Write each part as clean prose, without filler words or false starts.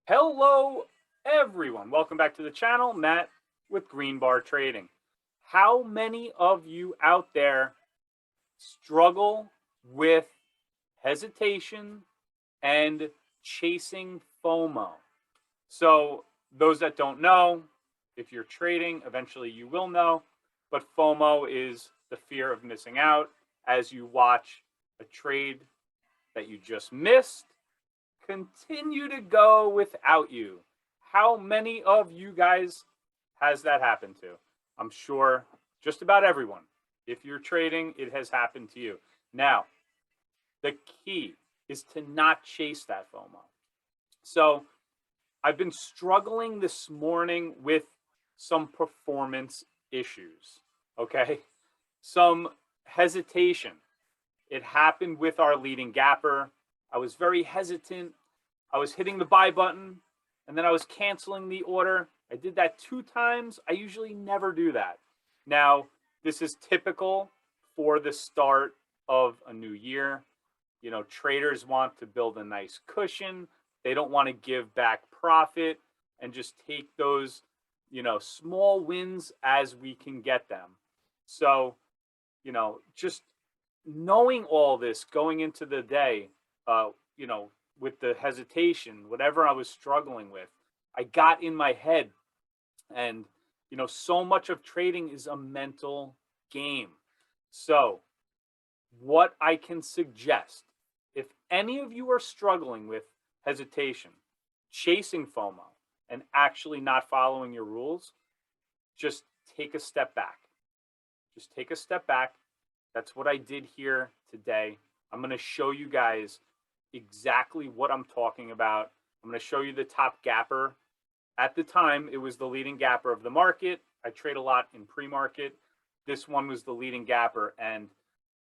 Hello, everyone. Welcome back to the channel. Matt with Green Bar Trading. How many of you out there struggle with hesitation and chasing FOMO? So, those that don't know, if you're trading, eventually you will know, but FOMO is the fear of missing out as you watch a trade that you just missed continue to go without you. How many of you guys has that happened to? I'm sure just about everyone. If you're trading, it has happened to you. Now, the key is to not chase that FOMO. So, I've been struggling this morning with some performance issues, okay? Some hesitation. It happened with our leading gapper. I was very hesitant. I was hitting the buy button and then I was canceling the order. I did that 2 times. I usually never do that. Now, this is typical for the start of a new year. You know, traders want to build a nice cushion. They don't want to give back profit and just take those, small wins as we can get them. So, just knowing all this going into the day, uh, you know, with the hesitation, whatever I was struggling with, I got in my head. And, so much of trading is a mental game. So, what I can suggest, if any of you are struggling with hesitation, chasing FOMO, and actually not following your rules, just take a step back. Just take a step back. That's what I did here today. I'm going to show you guys exactly what I'm talking about. I'm going to show you the top gapper. At the time, it was the leading gapper of the market. I trade a lot in pre-market. This one was the leading gapper, and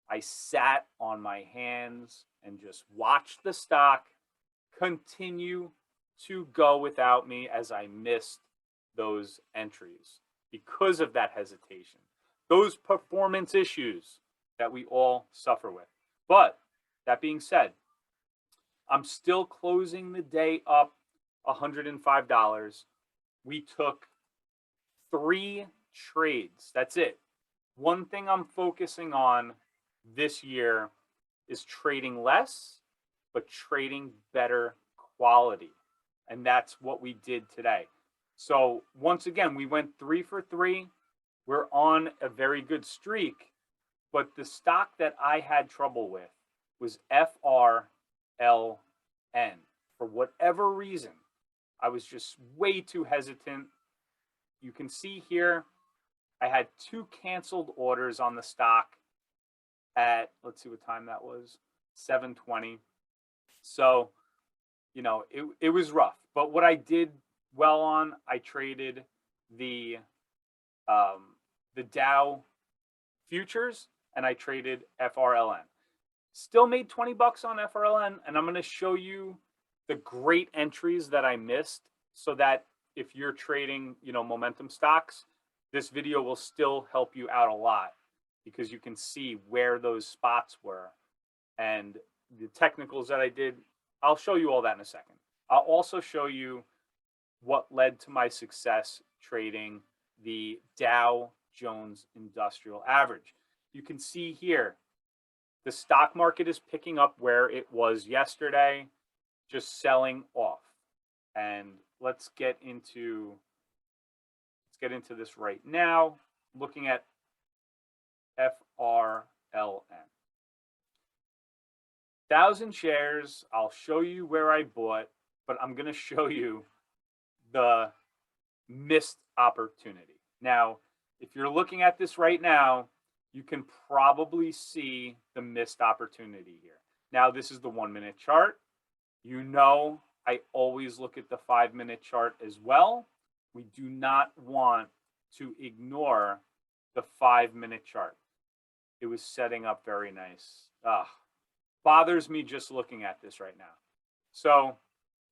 I sat on my hands and just watched the stock continue to go without me as I missed those entries because of that hesitation, those performance issues that we all suffer with. But that being said, I'm still closing the day up $105. We took 3 trades. That's it. One thing I'm focusing on this year is trading less, but trading better quality. And that's what we did today. So once again, we went 3 for 3. We're on a very good streak. But the stock that I had trouble with was FRLN. For whatever reason, I was just way too hesitant. You can see here, I had 2 canceled orders on the stock at, let's see what time that was, 7:20. So, it was rough. But what I did well on, I traded the Dow futures and I traded FRLN. Still made 20 bucks on FRLN, and I'm going to show you the great entries that I missed so that if you're trading, momentum stocks, this video will still help you out a lot because you can see where those spots were and the technicals that I did. I'll show you all that in a second. I'll also show you what led to my success trading the Dow Jones Industrial Average. You can see here, the stock market is picking up where it was yesterday, just selling off. And let's get into this right now, looking at FRLN. 1,000 shares. I'll show you where I bought, but I'm going to show you the missed opportunity. Now, if you're looking at this right now, you can probably see the missed opportunity here. Now, this is the 1-minute chart. I always look at the 5-minute chart as well. We do not want to ignore the 5-minute chart. It was setting up very nice. Bothers me just looking at this right now. So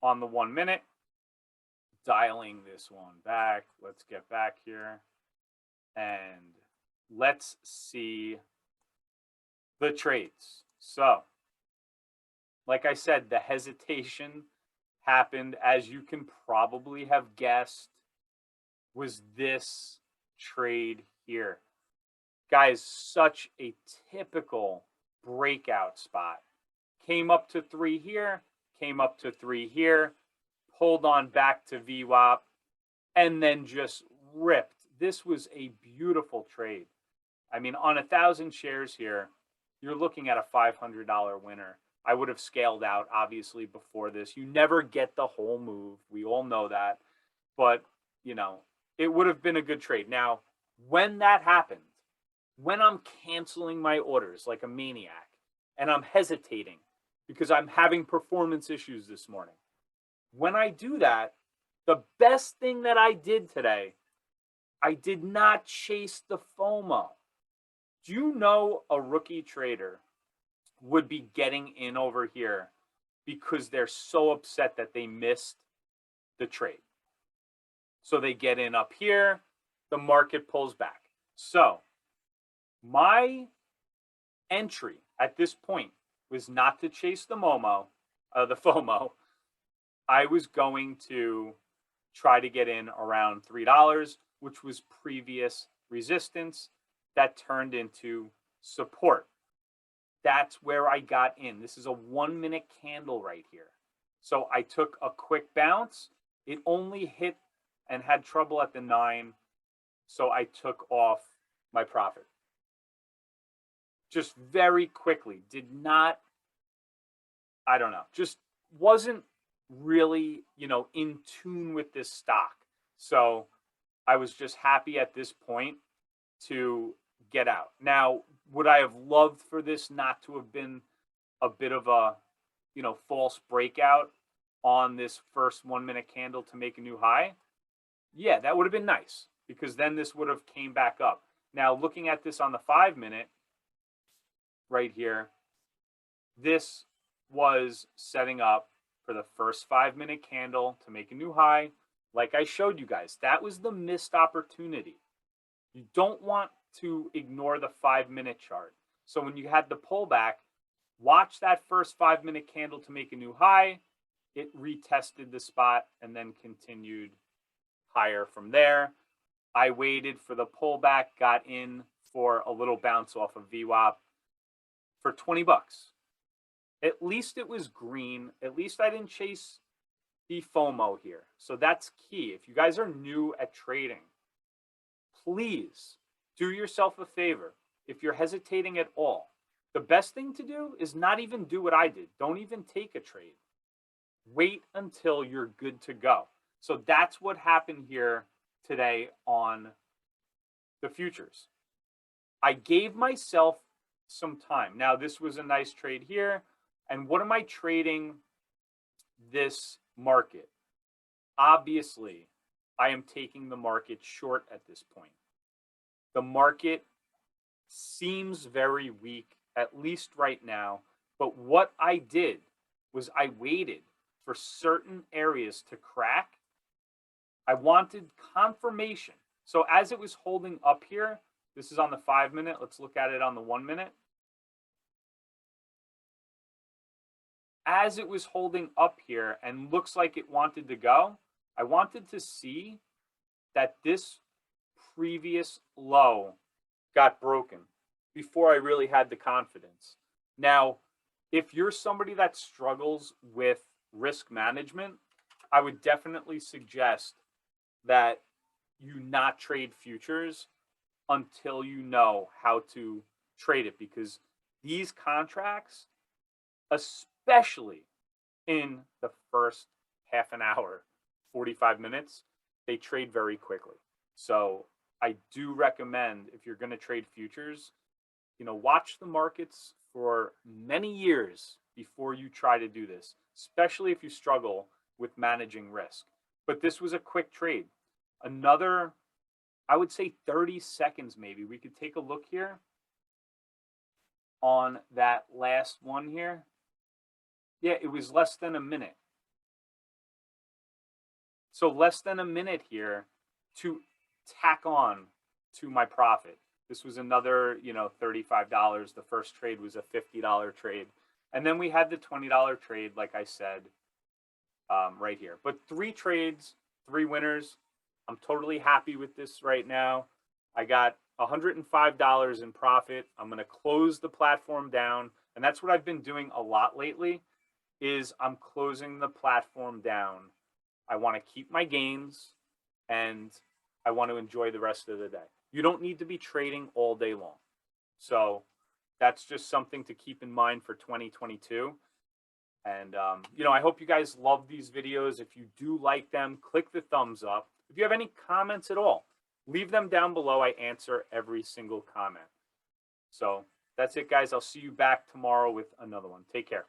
on the 1-minute, dialing this one back. Let's get back here and let's see the trades. So, like I said, the hesitation happened, as you can probably have guessed, was this trade here. Guys, such a typical breakout spot. Came up to 3 here, came up to 3 here, pulled on back to VWAP, and then just ripped. This was a beautiful trade. I mean, on 1,000 shares here, you're looking at a $500 winner. I would have scaled out, obviously, before this. You never get the whole move. We all know that. But, you know, it would have been a good trade. Now, when that happened, when I'm canceling my orders like a maniac and I'm hesitating because I'm having performance issues this morning, when I do that, the best thing that I did today, I did not chase the FOMO. Do you know a rookie trader would be getting in over here because they're so upset that they missed the trade? So they get in up here, the market pulls back. So my entry at this point was not to chase the FOMO. I was going to try to get in around $3, which was previous resistance that turned into support. That's where I got in. This is a 1-minute candle right here. So I took a quick bounce. It only hit and had trouble at the 9. So I took off my profit. Just very quickly. Did not, I don't know, just wasn't really, in tune with this stock. So I was just happy at this point to get out. Now, would I have loved for this not to have been a bit of a, false breakout on this first 1-minute candle to make a new high? Yeah, that would have been nice, because then this would have came back up. Now, looking at this on the 5-minute right here, this was setting up for the first 5-minute candle to make a new high. Like I showed you guys, that was the missed opportunity. You don't want to ignore the 5-minute chart. So when you had the pullback, watch that first 5-minute candle to make a new high. It retested the spot and then continued higher from there. I waited for the pullback, got in for a little bounce off of VWAP for 20 bucks. At least it was green. At least I didn't chase the FOMO here. So that's key. If you guys are new at trading, please do yourself a favor. If you're hesitating at all, the best thing to do is not even do what I did. Don't even take a trade. Wait until you're good to go. So that's what happened here today on the futures. I gave myself some time. Now, this was a nice trade here. And what am I trading this market? Obviously, I am taking the market short at this point. The market seems very weak, at least right now. But what I did was I waited for certain areas to crack. I wanted confirmation. So as it was holding up here, this is on the 5-minute. Let's look at it on the 1-minute. As it was holding up here and looks like it wanted to go, I wanted to see that this previous low got broken before I really had the confidence. Now, if you're somebody that struggles with risk management, I would definitely suggest that you not trade futures until you know how to trade it, because these contracts, especially in the first half an hour, 45 minutes, they trade very quickly. So I do recommend, if you're going to trade futures, watch the markets for many years before you try to do this, especially if you struggle with managing risk. But this was a quick trade. Another, I would say 30 seconds maybe. We could take a look here on that last one here. Yeah, it was less than a minute. So less than a minute here to tack on to my profit. This was another, $35. The first trade was a $50 trade. And then we had the $20 trade, like I said. right here. But 3 trades, 3 winners. I'm totally happy with this right now. I got $105 in profit. I'm going to close the platform down. And that's what I've been doing a lot lately is I'm closing the platform down. I want to keep my gains and I want to enjoy the rest of the day. You don't need to be trading all day long. So that's just something to keep in mind for 2022. And, I hope you guys love these videos. If you do like them, click the thumbs up. If you have any comments at all, leave them down below. I answer every single comment. So that's it, guys. I'll see you back tomorrow with another one. Take care.